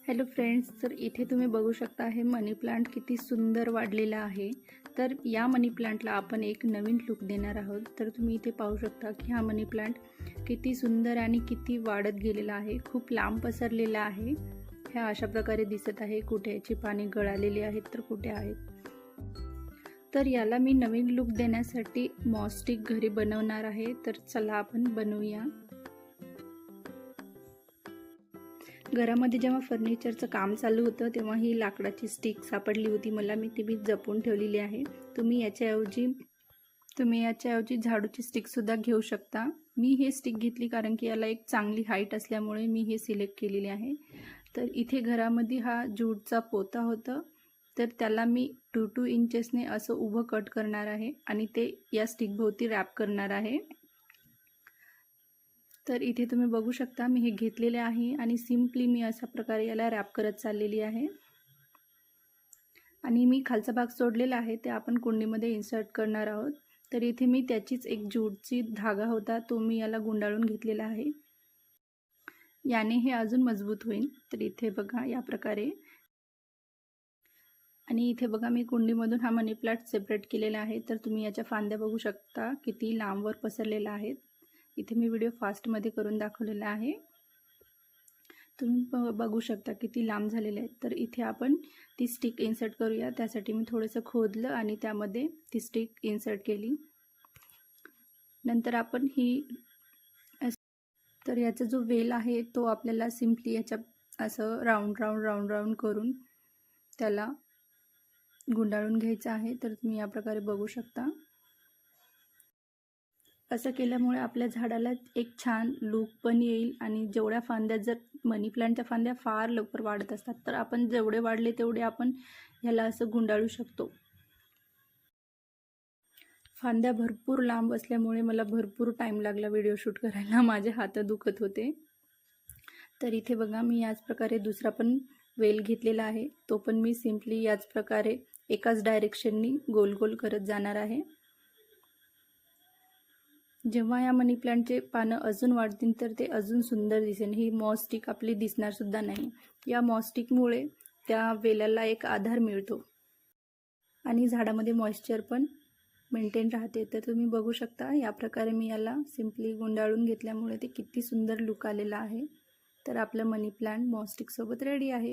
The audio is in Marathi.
हॅलो फ्रेंड्स, तर इथे तुम्ही बघू शकता हे मनी प्लांट किती सुंदर वाढलेला आहे। तर या मनी प्लांटला आपण एक नवीन लुक देणार आहोत। तर तुम्ही इथे पाहू शकता की हा मनी प्लांट किती सुंदर आणि किती वाढत गेलेला आहे, खूप लांब पसरलेला आहे। ह्या अशा प्रकारे दिसत आहे, कुठे याची पाने गळालेली आहेत तर कुठे आहेत। तर याला मी नवीन लुक देण्यासाठी मॉस स्टिक घरी बनवणार आहे। तर चला आपण बनवूया। घरामध्ये जेव्हा फर्निचरचं काम चालू होतं तेव्हा ही लाकडाची स्टिक सापडली होती मला, मी जपून ठेवलेली आहे। तुम्ही याच्याऐवजी झाडूची स्टिक सुद्धा घेऊ शकता। मी हे स्टिक घेतली कारण की याला एक चांगली हाईट असल्यामुळे मी हे सिलेक्ट केलेली आहे। तर इथे घरामध्ये हा ज्यूटचा पोता होता, तर त्याला मी 2-2 इंचेसने असं उभं कट करणार आहे आणि ते या स्टिक भोवती रॅप करणार आहे। तर इथे तुम्ही बघू शकता मी हे घेतलेले आहे आणि सिंपली मी अशा प्रकारे याला रॅप करत चाललेली आहे। आणि मी खालचा भाग सोडलेला आहे ते आपण कुंडीमध्ये इन्सर्ट करणार आहोत। तर इथे मी त्याचीच एक ज्यूटची धागा होता तो मी याला गुंडाळून घेतलेला आहे, याने हे अजून मजबूत होईल। तर इथे बघा या प्रकारे, आणि इथे बघा मी कुंडीमधून हा मनी प्लांट सेपरेट केलेला आहे। तर तुम्ही याच्या फांद्या बघू शकता किती लांबवर पसरलेला आहेत। इथे मी व्हिडिओ फास्टमध्ये करून दाखवलेला आहे, तुम्ही बघू शकता किती लांब झालेले आहेत। तर इथे आपण ती स्टिक इन्सर्ट करूया। त्यासाठी मी थोडंसं खोदलं आणि त्यामध्ये ती स्टिक इन्सर्ट केली। नंतर आपण तर याचा जो वेल आहे तो आपल्याला सिंपली याच्या असं राऊंड करून त्याला गुंडाळून घ्यायचा आहे। तर तुम्ही या प्रकारे बघू शकता। असं केल्यामुळे आपल्या झाडाला एक छान लुक पण येईल आणि जेवढ्या फांद्या, जर मनी प्लांटच्या फांद्या फार लवकर वाढत असतात तर आपण जेवढे वाढले तेवढे आपण ह्याला असं गुंडाळू शकतो। फांद्या भरपूर लांब असल्यामुळे मला भरपूर टाईम लागला व्हिडिओ शूट करायला, माझे हात दुखत होते। तर इथे बघा मी याच प्रकारे दुसरा पण वेल घेतलेला आहे, तो पण मी सिंपली याच प्रकारे एकाच डायरेक्शननी गोल गोल करत जाणार आहे। जेव्हा या मनी प्लांटचे पानं अजून वाढतील तर ते अजून सुंदर दिसेल। ही मॉस स्टिक आपली दिसणार सुद्धा नाही। या मॉस स्टिकमुळे त्या वेलाला एक आधार मिळतो आणि झाडामध्ये मॉइश्चर पण मेंटेन राहते। तर तुम्ही बघू शकता या प्रकारे मी याला सिंपली गुंडाळून घेतल्यामुळे ते किती सुंदर लुक आलेला आहे। तर आपलं मनी प्लांट मॉस स्टिक सोबत रेडी आहे।